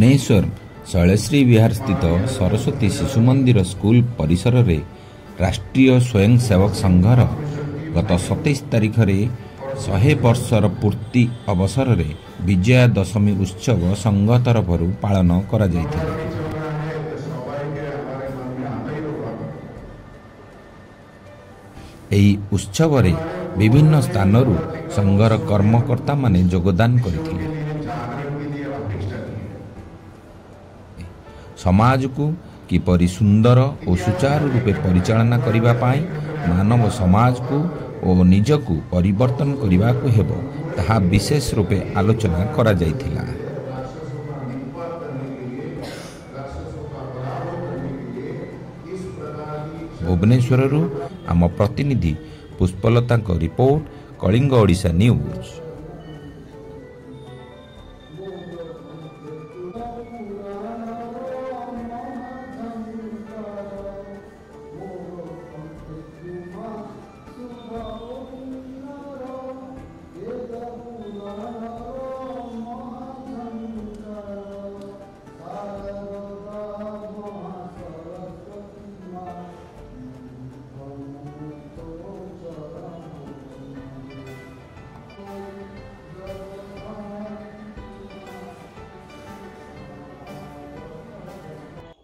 भुवनेश्वर शैलश्री विहार स्थित सरस्वती शिशु मंदिर स्कूल परिसर रे राष्ट्रीय स्वयंसेवक संघर गत 27 तारिख में 100 वर्षर पूर्ति अवसर में विजया दशमी उत्सव संघ तरफ पालन करा जायथिला। एही उत्सव रे विभिन्न स्थानरू संघर कर्मकर्ता माने योगदान करथिले। समाज को किपरि सुंदर और सुचारू रूपे परिचालना करिबा पाई मानव समाज को और निज को परिवर्तन करिबा को हेबो ताहा विशेष रूपे आलोचना करा जायथिला। भुवनेश्वर आम प्रतिनिधि पुष्पलता को रिपोर्ट, कलिंग ओडिशा न्यूज।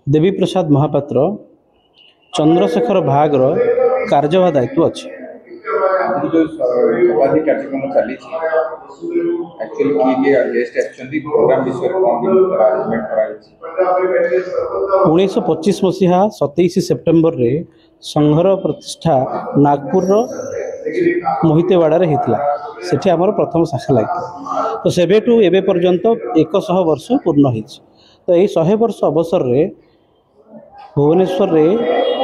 देवी प्रसाद महापात्र चंद्रशेखर भागर कार्यवाह दायित्व अच्छे। जो सभापति कार्यक्रम चली एक्चुअली गेस्ट एक्चुअली प्रोग्राम विषय अरेंजमेंट करा 1925 मसीहा 27 सेप्टेम्बर रे संघर प्रतिष्ठा नागपुर मोहितेवाड़ा रे हितला। सेठी हमर प्रथम शाखा लगी तो सेबेटू एबे पर्यंत 100 वर्ष पूर्ण होइछ। तो यही 100 वर्ष अवसर रे भुवनेश्वर रे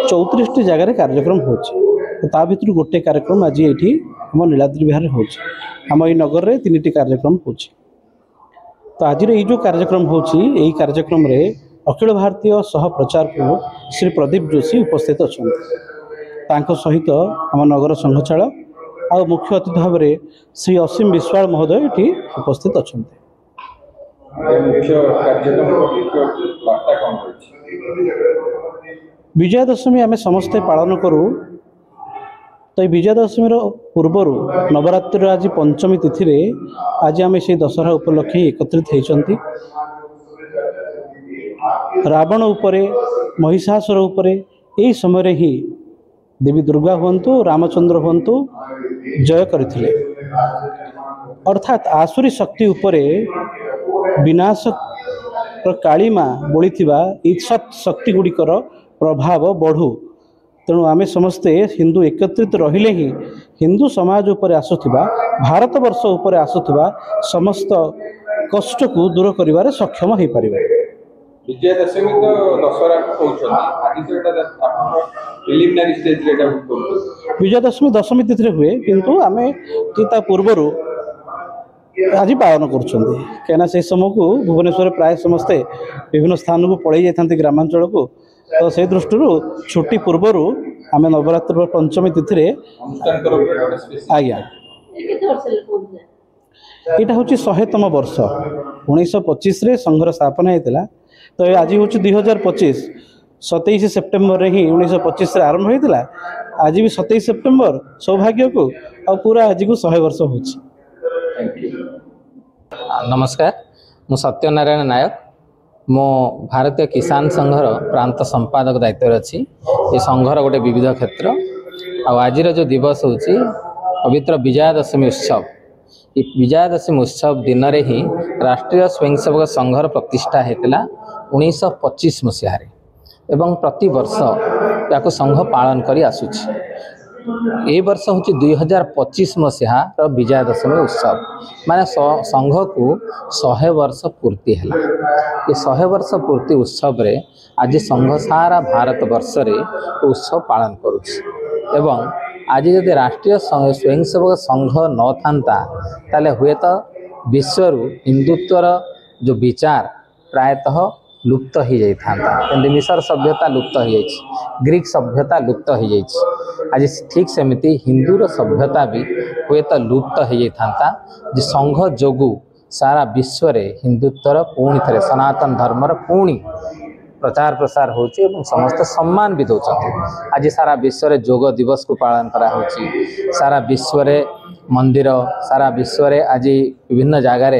34 जगह कार्यक्रम होछि। ता भितर गोटे कार्यक्रम आज ये आम नीलाद्री विहार होछि। आम ये नगर रे 3टी कार्यक्रम होछि। तो आज ये जो कार्यक्रम होछि यही कार्यक्रम रे अखिल भारतीय सह प्रचारक श्री प्रदीप जोशी उपस्थित अच्छा सहित आम नगर संघचालक आ मुख्य अतिथि भाव में श्री असीम विश्वाल महोदय ये उपस्थित अच्छा। विजया दशमी आम समस्ते पालन करूँ। तो विजया दशमी पूर्वर नवरात्रि आज पंचमी तिथि रे आज आम से दशहरा उपलक्षे एकत्रित होती। रावण उपरे महिषासुर उपरे यही समय ही देवी दुर्गा हूँ रामचंद्र हूँ जय करथिले। अर्थात आसुरी शक्ति उपरे विनाश कालीमा बोली ईसत शक्ति गुड़िकर प्रभाव बढ़ू। तेणु आमे समस्ते हिंदू एकत्रित रहिले ही हिंदू समाज उपरे आसुथिबा भारत वर्ष उपरे आसुथिबा समस्त कष्ट को दूर करिवारे सक्षम हो पारिबा। विजया दशमी तो दशहरा को कहउछन आदि तो एटा प्रिलिमिनरी स्टेज रे एटा कहउछन। विजया दशमी दशमी तिथि रे हुए किंतु आमे ता पूर्वरु आज पालन करुँच कहीं से समय को भुवनेश्वर प्राय समस्ते विभिन्न स्थान को पलि जाते ग्रामांचल को। तो से दृष्टि छुट्टी पूर्वर आम नवरात्र पंचमी तिथि आज्ञा यहाँ हूँ 100तम वर्ष 1925 रे संघर स्थापना होता। तो आज हूँ 2025 27 सेप्टेम्बर ही 1925 आरंभ होता। आज भी 27 सेप्टेम्बर सौभाग्य को आ पूरा आज को 100 वर्ष हो। नमस्कार, मु सत्यनारायण नायक मो भारतीय किसान संघर प्रांत संपादक दायित्व अच्छी। ये संघर गोटे विविध क्षेत्र आज जो दिवस हूँ पवित्र विजया दशमी उत्सव। ये विजया दशमी उत्सव दिन में ही राष्ट्रीय स्वयंसेवक संघर प्रतिष्ठा होता 1925 मसीह एवं प्रति वर्ष या संघ पालन कर आसुची। ए वर्ष हूँ 2025 मसीहा विजया दशमी उत्सव माने संघ को 100 वर्ष पूर्ति है। ये 100 वर्ष पूर्ति उत्सव रे आज संघ सारा भारत वर्ष रे उत्सव पालन करुछि। एवं आज यदि राष्ट्रीय स्वयंसेवक संघ न था ताले हुए तो विश्व हिंदुत्वर जो विचार प्रायतः लुप्त हो जाता। मिसर सभ्यता लुप्त हो जाए, ग्रीक सभ्यता लुप्त हो जाए। आज ठीक सेमती हिंदूर सभ्यता भी हुए तो लुप्त हो जाता। संघ जोगु सारा विश्व रे हिंदुत्वर पुणी थे सनातन धर्मर पुणी प्रचार प्रसार होची एवं समस्त सम्मान भी दौरान। आज सारा विश्व रे योग दिवस को पालन करा होची। सारा विश्व रे मंदिर सारा विश्व रे आज विभिन्न जगार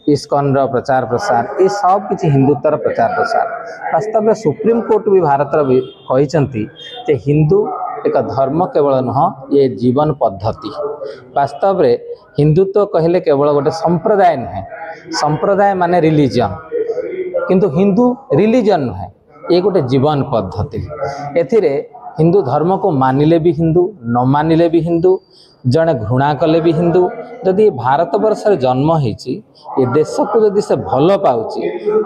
इस्कन रो प्रचार प्रसार ये सब किसी हिंदुत्वर प्रचार प्रसार। वास्तव में सुप्रीम कोर्ट भी भारत कहते हिंदू एक धर्म केवल नुह ये जीवन पद्धति। वास्तव में हिंदुत्व कहले केवल गोटे संप्रदाय नुहे। संप्रदाय माने रिलीजन किंतु हिंदू रिलीजन नुहे ये गोटे जीवन पद्धति। एथिरे हिंदू धर्म को मानिले भी हिंदू न मानिले भी हिंदू जड़े घृणा कले भी हिंदू। जदि भारत वर्ष जन्म होती ये देश को जदि से भल पाऊँच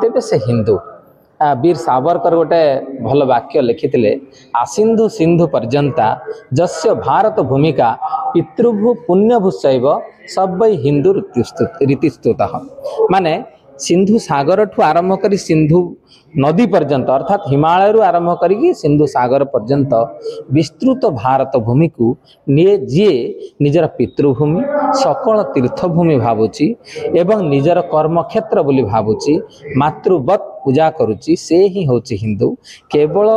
तेबे से हिंदू। वीर सावरकर गोटे भल वाक्य लिखिते आसिंधु सिंधु पर्यंता जस्य भारत भूमिका पितृभु पुण्यभूषैव सब हिंदू रीतिस्तुत। माने सिंधु सागर ठू आरंभ कर सिंधु नदी पर्यंत अर्थात हिमालय आरंभ कर सिंधु सागर पर्यंत विस्तृत भारत भूमि को जी निजर पितृभूमि सकल तीर्थभूमि भावुची एवं निजर कर्मक्षेत्र बोली भावुची मातृवत पूजा करुची से ही होची हिंदू। केवल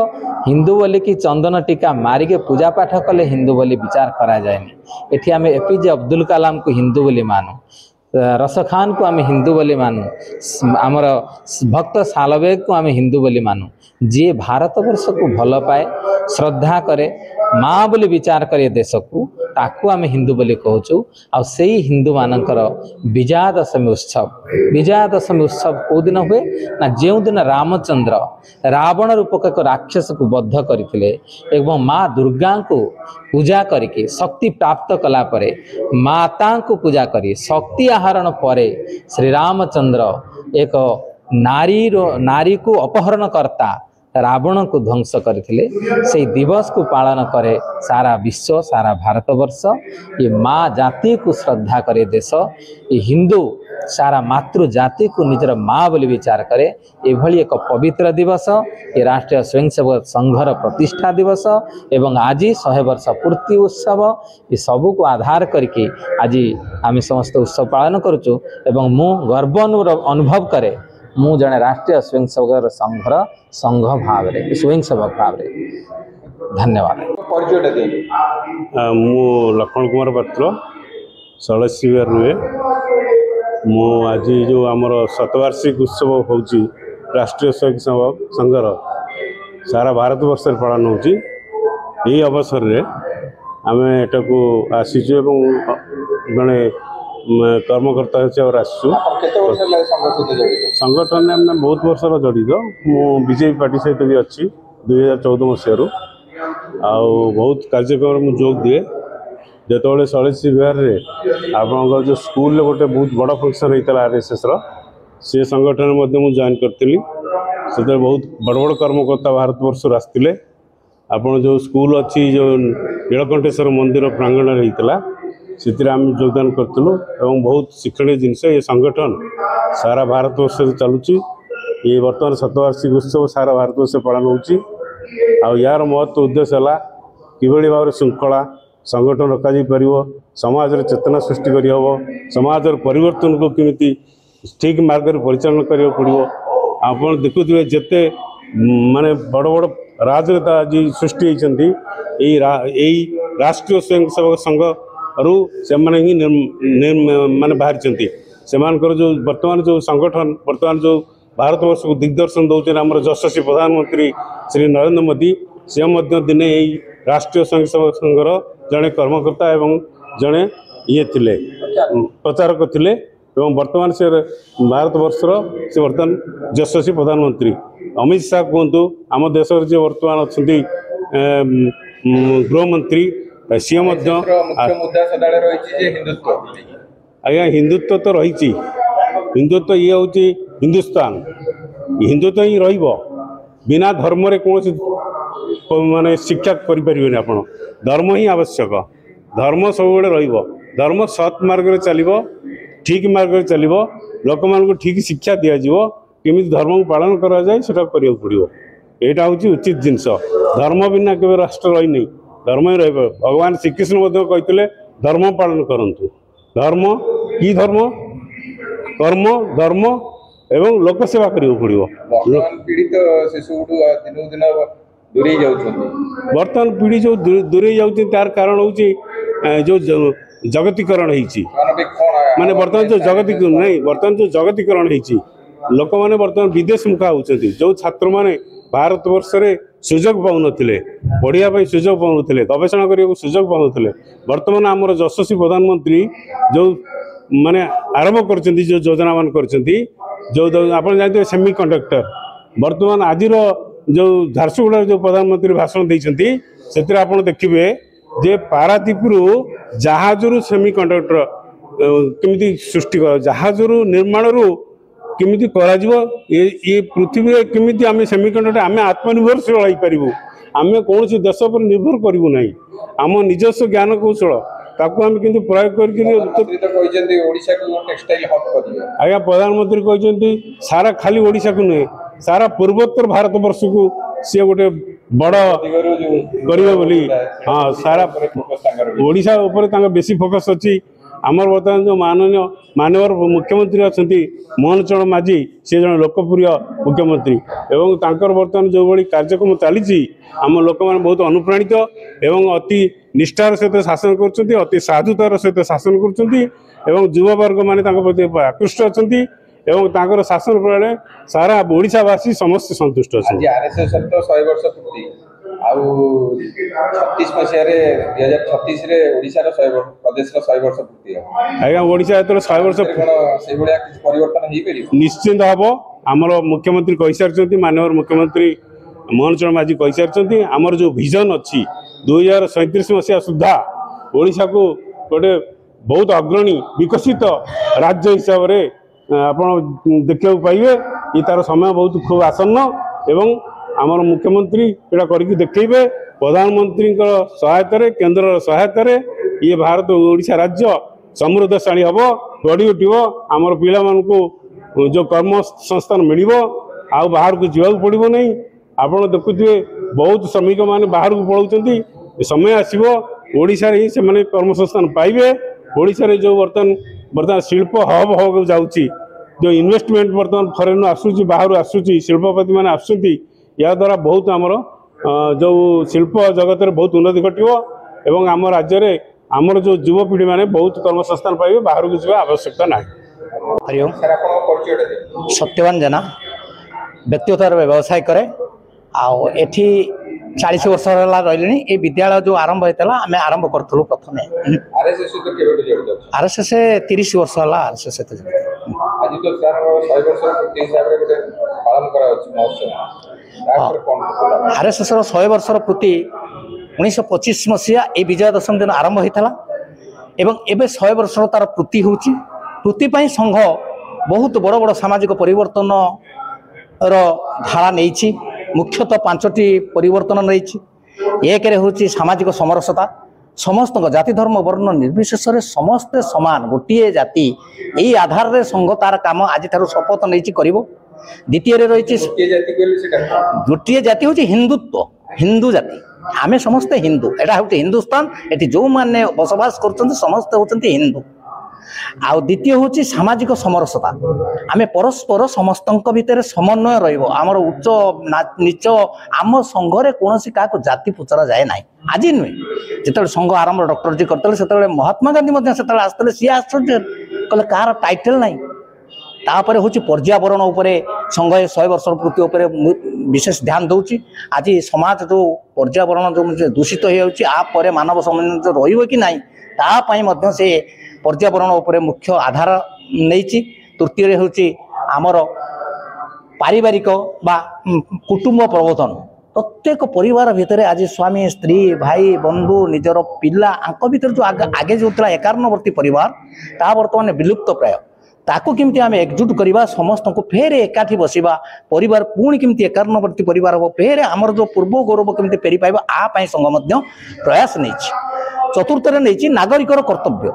हिंदू बोली कि चंदन टीका मारिके पूजा पाठ कले हिंदू बोली विचार करा जाए। एठी आमे एपीजे अब्दुल कलाम को हिंदू बोली मानु, रस खान को आम हिंदू बोली मानु, आमर भक्त सालवेग को आम हिंदू बोली मानु। जी भारत वर्ष को भल पाए श्रद्धा करे माँ बोली विचार करे देश को ताकू आम हिंदू बोली कहूँ। आ से हिंदू मानकर विजया दशमी उत्सव कौ दिन हुए ना जो दिन रामचंद्र रावण रूपक एक राक्षस को बद्ध करते एवं माँ दुर्गा को पूजा करके शक्ति प्राप्त कला परे माता को पूजा करी शक्ति आहरण परे श्री रामचंद्र एक नारी को अपहरण करता रावण को ध्वंस करथिले। से दिवस को पालन करे सारा विश्व सारा भारतवर्ष। ये माँ जाति को श्रद्धा करे देश। ये हिंदू सारा मातृ जाति को निजर माँ बोली विचार करे। एभली एक पवित्र दिवस ये राष्ट्रीय स्वयंसेवक संघर प्रतिष्ठा दिवस एवं आज 100 वर्ष पूर्ति उत्सव ये सबू को आधार करके आज आम समस्त उत्सव पालन करुचु। एवं मु गर्व अनुभव करे मु जड़े राष्ट्रीय स्वयंसेवक संघर संघ भाव स्वयंसेवक भाव। धन्यवाद। मु लक्ष्मण कुमार पात्र षोलशी बिहार रुए। मु आज जो आमर शतवार्षिक उत्सव हो राष्ट्रीय स्वयंसेवक संघर सारा भारत वर्ष पालन हो अवसर में आम एटा को आसीचु जड़े कर्मकर्ता और आसु संगठन में बहुत वर्ष जड़ित। मु बीजेपी पार्टी सहित भी अच्छी 2014 मसीह बहुत कार्यक्रम में जोग दिए। जो षोलशी बिहार में आप जो स्कूल गोटे बहुत बड़ फंक्शन होता आरएसएस से संगठन में जॉइन करी से बहुत बड़ बड़ कर्मकर्ता भारत वर्ष आसते। आप जो स्कूल अच्छी जो नीलकंठेश्वर मंदिर प्रांगण होता से आम योगदान करूँ और बहुत शिक्षणीय जिनस ये संगठन सारा भारत वर्ष चलुची। ये बर्तमान शतवार्षिक उत्सव सारा भारत वर्ष पालन हो यार महत्व उद्देश्य है कि भाव श्रृंखला संगठन रखा समाज रे चेतना सृष्टि करहब समाज परिवर्तन को किमिति ठीक मार्ग परिचालन करा पड़ो। आप देखुए जिते माने बड़ बड़ राजनेता आज सृष्टि होती राष्ट्रीय स्वयंसेवक संघ रु से माने बाहर से जो वर्तमान जो संगठन वर्तमान जो भारतवर्ष को दिग्दर्शन दौरान आम यशस्वी प्रधानमंत्री श्री नरेंद्र मोदी से दिने राष्ट्रीय स्वयंसेवक संघर जड़े कर्मकर्ता एवं जड़े ये थिले प्रचारक थिले एवं वर्तमान से भारतवर्षर से वर्तमान यशस्वी प्रधानमंत्री अमित शाह कहतु आम देश जो वर्तमान अच्छा गृहमंत्री सी आज्ञा हिंदुत्व तो रही हिंदुत्व ये हूँ हिंदुस्तान हिंदुत्व ही बिना धर्म रे कौन माने शिक्षा करें आप धर्म ही आवश्यक धर्म सब धर्म सत् मार्ग में चलो ठीक मार्ग में चलो लोक मान ठीक शिक्षा दि जाव केमी धर्म को पालन करा जाए सेटा करिया पड़ो। यहाँ हूँ उचित जिनस धर्म बिना के राष्ट्र रही नहीं धर्म ही रहा। भगवान श्रीकृष्ण कहते धर्म पालन करंतु धर्म की धर्म कर्म धर्म एवं लोक सेवा करियो पड़िबो। वर्तमान पीढ़ी तो से सब दिन दिन दूरे जाउछन्ती। वर्तमान पीढ़ी जो दूरे जाउछी तार कारण होची जो जगतीकरण होईची माने वर्तमान जो जगतीकरण नहीं वर्तमान जो जगतीकरण होईची लोक माने वर्तमान विदेश मुखा होउछन्ती। जो छात्र माने भारत वर्ष रे सुजोग पाउ नथिले पढ़िया पई सुजोग पाउ नथिले गवेषणा करियो सुजोग पाउ नथिले वर्तमान हमर यशस्वी प्रधानमंत्री जो माने आरंभ करछन्ती जो योजना मान करछन्ती जो आपण जानते सेमी कंडक्टर वर्तमान आजिर जो झारसुगुड़ा जो प्रधानमंत्री भाषण देइछन्ती सेतिर आपण देखिबे जे पारादीपरू जहाजरू सेमी कंडक्टर केमिति सृष्टि कर जहाजरू निर्माणरू केमिति करा जीवो ये पृथ्वी रे केमिति आमे सेमी कंडक्टर आमे आत्मनिर्भरशील होई परिबु आमे कोनोसी देश पर निर्भर करिवु नाही आम निजस्व ज्ञान कौशल ताकू आमे किंतु प्रयोग करके ओडिशा को टेक्सटाइल हब करियो। आज्ञा प्रधानमंत्री कहते सारा खाली ओडिशा को नुहे सारा पूर्वोत्तर भारत वर्ष को सी गोटे बड़ करियो बोली हाँ सारा ओडिशा ऊपर बेसी फोकस अच्छी आमर बर्तमान जो माननीय मुख्यमंत्री अच्छा मोहन चरण माझी सी जन लोकप्रिय मुख्यमंत्री एवं तांकर बर्तमान जो भाई कार्यक्रम चली आम लोक मैंने बहुत अनुप्राणित एवं अति निष्ठार सहित शासन कर अति साधुतार सहित शासन कर युववर्ग मैंने प्रति आकृष्ट अच्छा एवं तांकर शासन प्रणाली सारा ओडिशावासी समस्त संतुष्ट अच्छे। आरएसएस तो 100 वर्ष पूर्ति आउ 36 मसीह रे 2036 रे ओडिसा रो 100 वर्ष प्रदेश रो 100 वर्ष पूर्ति आज्ञा ओडिशा एतरे 100 वर्ष से भलिया किछ परिवर्तन हेई परिबो निश्चित हबो। हमर मुख्यमंत्री कहि सारचंती माननीय मुख्यमंत्री मोहन चरण माझी कहि सारचंती हमर जो विजन अछि 2037 मसीहा सुधा ओडिशा को गोटे बहुत अग्रणी विकसित राज्य हिसाब रे आपण देखिया पाइबे ये तार समय बहुत खूब आसन्न एवं आमर मुख्यमंत्री एटा करके देखैबे प्रधानमंत्री सहायता रे केंद्र सहायता रे ये भारत ओडिशा राज्य समृद्धशाली हम गढ़ी उठब आमर पिला मानू जो कर्म संस्थान मिलिबो आ बाहर को जीवा पड़ो नहीं आपण देखुए बहुत श्रमिक मैंने बाहर को पलाउछन्ती समय आसीबो ओडिशा रे ही से माने कर्म संस्थान पाइबे ओडिशा रे जो बर्तमान शिल्प हब हो जाउची जो इन्वेस्टमेंट बर्तमान फरेन आसूची बाहर आसूची शिल्पपति मैंने आसुंती या द्वारा बहुत आमर जो शिल्प जगत में बहुत उन्नति घटिव एवं आम राज्य में आमर जो युवपीढ़ी मैंने बहुत कर्म संस्थान पाइबे बाहर को जावा आवश्यकता ना। हरिओम सत्यवान जेना व्यक्तिगत व्यवसाय करे आठी 40 वर्ष रही ये विद्यालय जो आरंभ होता आम आरंभ करूँ प्रथम आरएसएस 30 वर्ष है आरएसएस आरएसएस 100 वर्ष पूर्ति 1925 मसीहा ये विजया दशमी दिन आरंभ होता एवं एवं 100 वर्ष तार पूर्ति होती संघ बहुत बड़ बड़ सामाजिक परिवर्तन धारा नहीं मुख्यतः 5टी परिवर्तन नहीं एक हूँ सामाजिक समरसता समस्त जाति धर्म वर्ण निर्विशेष समस्ते समान गोटे जाति यही आधार रे संघ तार काम आज शपथ नहीं कर द्वितीय रही गोटे जाति हूँ हिंदुत्व हिंदू जाति आमे समस्ते हिंदू एटा हूँ हिंदुस्तान ये जो मैंने बसवास कर समस्ते होती हिंदू आउ द्वितीय हूँ सामाजिक समरसता आम परस्पर समस्त भितर समन्वय रमर उच्च नीच आम संघरे कौन क्या जाति पचरा जाए ना आज नुहे जो संघ आरंभ डॉक्टर जी करते से महात्मा गांधी से आसते सी आश्चर्य कहले कार टाइटल ना तापर हूँ पर्यावरण उपरे संघ 100 वर्ष पूर्ति उपरे विशेष ध्यान दूची आज समाज जो पर्यावरण जो दूषित हो मानव संबंध रही कि ना तापाई से पर्यावरण उपरे मुख्य आधार नहीं तृतीय हूँ आमर पारिवारिक बा कुटुंब प्रबोधन प्रत्येक परिवार भितर आज स्वामी स्त्री भाई बंधु निजर पिला आंक भीतर जो आगे जो 51वर्ती परिवार ता बर्तमान विलुप्त प्राय ताकू केमती आम एकजुट करवा समस्त को फेर एकाठी बसवा परिवार पुणी केमती 51वर्ती परिवार हम फेर आमर जो पूर्व गौरव केमती फेरी पाइबा आ संघ प्रयास नहीं चतुर्थ नहीं नागरिकर कर्तव्य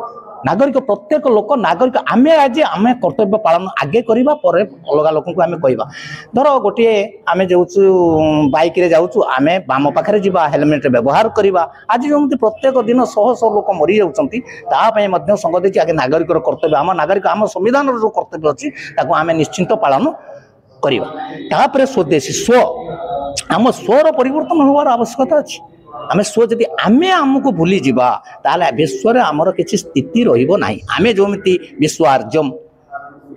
नागरिक प्रत्येक लोक नागरिक आमे आज आमे कर्तव्य पालन आगे करवा पर अलग लोक आमे कहवा धर गोटे आमे जाऊँ बाइक रे जाऊँ आमे बाम पाखे जावा हेलमेट व्यवहार करवा आज जमी प्रत्येक दिन शह शह लोक मरी जाती संघ देती आगे नागरिक कर्तव्य आम नागरिक आम संविधान जो कर्तव्य अच्छी आमे निश्चिंत पालन करवा स्वदेशी स्व आम स्वर परिवर्तन होवार आवश्यकता अच्छी आमे स्व जदि आमे आमको भूली जिबा ताले विश्व रे हमर किछि स्थिति रहिबो नाही आमे जोमिति विश्व आर्जम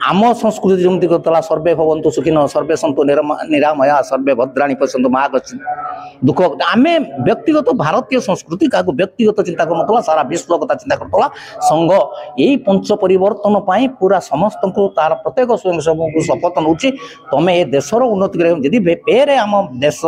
आम संस्कृति जमती करतला सर्वे भवन्तु सुखिनो सर्वे सन्तु निरामय सर्वे भद्राणि पश्यन्तु मा गच्छन्तु दुख आमे व्यक्तिगत भारतीय संस्कृति का व्यक्तिगत चिंता करतला सारा विश्व कथा चिंता करतला संघ यही पंच परिवर्तन पाई पूरा समस्त को तार प्रत्येक स्वयंसेवक शपथ नउछि तमे ए देशर उन्नति करे जदि पेरे आम देश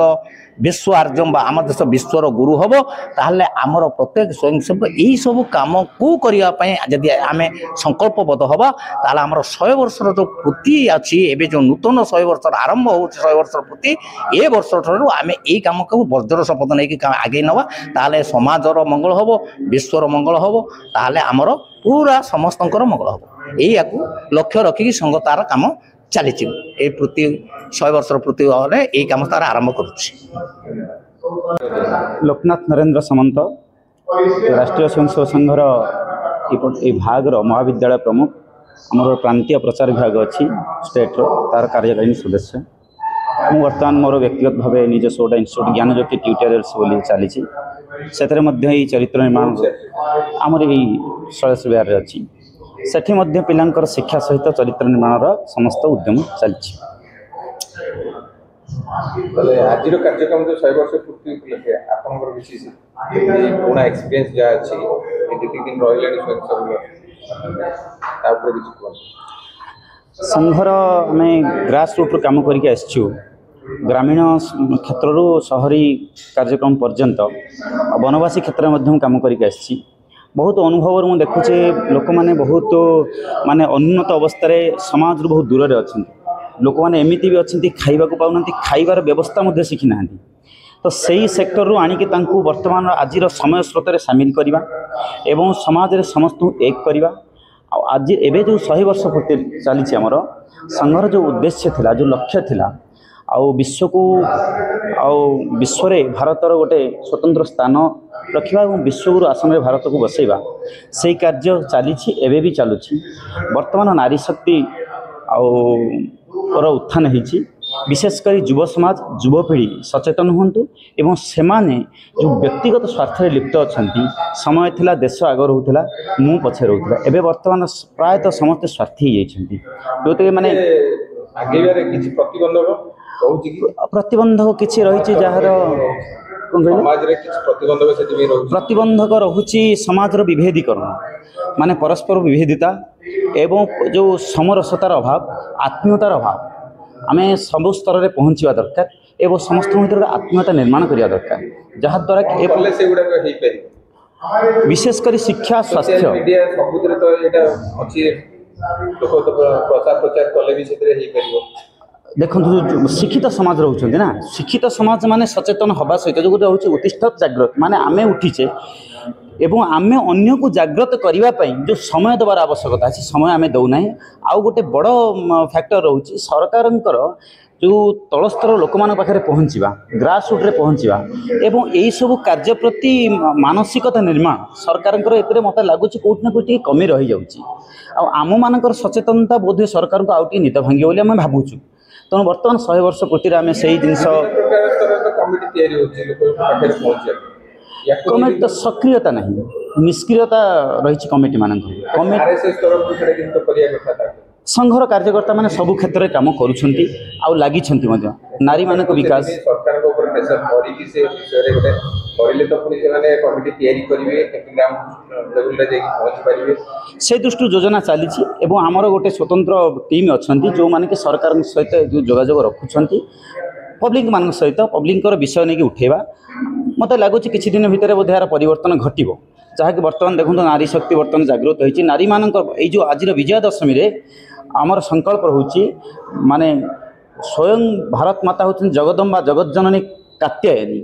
विश्व आर्जम आम देश विश्वर गुरु हम ताहले आमर प्रत्येक स्वयंसेवक यही सब काम को करने जदि आम संकल्पबद्ध हवा ताहले आमर 100 वर्षर जो पूर्ति अच्छी एवं जो नूतन 100 वर्ष आरंभ हो 100 वर्षर पूर्ति ए वर्ष ठारू आम यही काम को बज्र शपथ नहीं आगे नवा ताहले समाजर मंगल हम विश्वर मंगल हम ताहले आमर पूरा समस्तंकर मंगल हम यही लक्ष्य रखिकी संघ तार काम चली प्रति 100 वर्षर प्रति यही कम तार आरंभ करुच्ची लोकनाथ नरेंद्र सामंत राष्ट्रीय स्वयंसेवक संघर भागर महाविद्यालय प्रमुख आमर प्रांतीय प्रचार विभाग अच्छी स्टेट तार कार्यकारिणी सदस्य मु बर्तमान मोर व्यक्तिगत भाव निज सोटा इन्स्टिट्यूट ज्ञानज्योति ट्यूटोरियल्स बोली चली से चरित्र निर्माण आमर यही शैलेश विहार अच्छी सेठी मध्य पिलांकर शिक्षा सहित चरित्र निर्माण समस्त उद्यम चलछि। आज कार्यक्रम जो 100 वर्ष पूर्ति उपलक्षे आपनकर विशेष पुना एक्सपीरियंस जा अछि एति दिन रहिलेनी संघर आम ग्रास रूट काम करके आसचु ग्रामीण क्षेत्र शहरी कार्यक्रम पर्यंत वनवासी क्षेत्र में काम करके आसची बहुत अनुभव मुझे देखुचे लोक मैंने बहुत माने अनुन्नत अवस्था समाज रू बहुत दूर अच्छा लोक मैंने एमती भी अच्छा खाइबा को पाऊना खाइबार व्यवस्था शिखी ना तो सही सेक्टर रू आणिकी तांकु वर्तमान आज समय स्रोत में सामिल करवा एवं समाज रे समस्त एक करवा आज एवं जो 100 वर्ष पूर्ति चली आमर संघर जो उद्देश्य थिला जो लक्ष्य थिला आउ विश्व को विश्व रे भारतर गोटे स्वतंत्र स्थान रखा और विश्वगुरु आसन में भारत को बसैवा से कार्य चली एवं भी चलुची वर्तमान नारी शक्ति और उत्थान होती विशेषकर युव समाज युवपीढ़ी सचेतन हूँ एवं सेमाने जो व्यक्तिगत स्वार्थ लिप्त अच्छा समय थिला देश आग रोला मु पछे रोला एवं वर्तमान प्रायतः समस्त स्वार्थी हो जो माने प्रतिबंधक किसी रही जार प्रतिबंधक रोचे समाज विभेदीकरण माने परस्पर विभेदिता एवं जो समरसतार अभाव आत्मीयतार अभाव आम सब स्तर में पहुँचवा दरकार एवं समस्त भर आत्मीयता निर्माण करने दरकार जहाद्वारा विशेषकर शिक्षा स्वास्थ्य देखो शिक्षित समाज रोचे ना शिक्षित समाज माने सचेतन हवा सहित जो रोचे उत्तिष्ठत जागृत माने आमे उठीचे एवं आमे अन्य को जागृत करने जो समय देवार आवश्यकता अच्छी समय आमे दौना आउ गोटे बड़ फैक्टर रोचे सरकार जो तलस्तर लोक मान पाखे पहुँचवा ग्रास रूट रे पहुँचवा एवं यही सब कार्य प्रति मानसिकता निर्माण सरकार मत लगुच कौटना कौटी कमी रही जाऊँगी आम मान सचेतनता बोध सरकार को आउट निद भांगे बोली आम भावुँ तेणु बर्तमान 100 वर्ष पूर्ति आम से जिन कमिटी तो सक्रियता नहीं निष्क्रियता रही कमिटी मान संघर कार्यकर्ता मैंने सबु क्षेत्र में कम कर लगी नारी मान विकास से दृष्टि योजना चली आमर गोटे स्वतंत्र टीम अच्छा जो माने कि सरकार सहित जो जोगाजोग रखुंट पब्लिक मान सहित पब्लिक विषय नहीं उठेवा मत लगुच किसी दिन भितर बोध यार परिवर्तन घटो जहाँकि बर्तमान देखो नारी शक्ति बर्तमान जागृत होती नारी मान जो आज विजयादशमी रे आमर संकल्प रोचे माने स्वयं भारत माता होती जगदम्बा जगत जननी कात्यायनी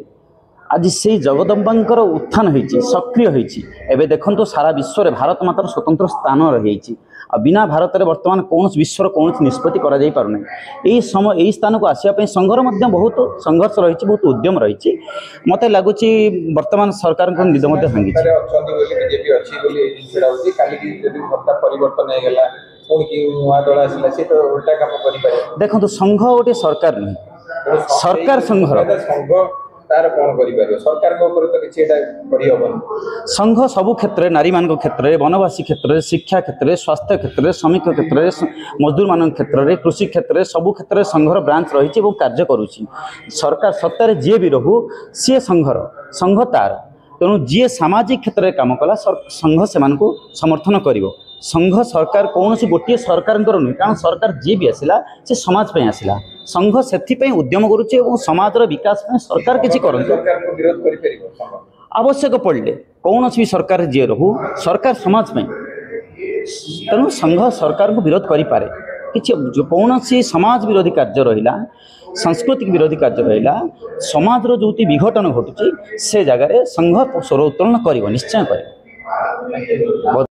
आज से जगदम्बांकर उत्थान होती सक्रिय होती एवं देखो सारा विश्व में भारत मातार स्वतंत्र स्थान रही बिना भारत में बर्तमान कौन विश्वर कौन निष्पत्ति पारना यही समय यही स्थान को आसापी संघर बहुत संघर्ष रही बहुत उद्यम रही मत लगुच बर्तमान सरकार निद भांगी देखो संघ गोटे सरकार नुहे सरकार संघर संघ सबु क्षेत्र नारी मान क्षेत्र में वनवासी क्षेत्र में शिक्षा क्षेत्र में स्वास्थ्य क्षेत्र में श्रमिक क्षेत्र में मजदूर मान क्षेत्र में कृषि क्षेत्र में सबु क्षेत्र में संघर ब्रांच रही कार्य करुच्ची सरकार सत्तार जी भी रहू सी संघर संघ तार तेणु जी सामाजिक क्षेत्र में कम कला संघ से समर्थन कर संघ सरकार कौन गोटे सरकार नुहे कारण सरकार जी भी आसला से समाज पे आसला संघ से उद्यम करुच्चे समाजर विकास सरकार किसी आवश्यक पड़े कौन भी सरकार जी रहू सरकार समाज में तेणु संघ सरकार को विरोध करें कि कौन समाज विरोधी कार्य रहा सांस्कृतिक विरोधी कार्य रहा समाजर जो विघटन घटुची से जगह संघ स्वर उत्तोलन कर निश्चय करे।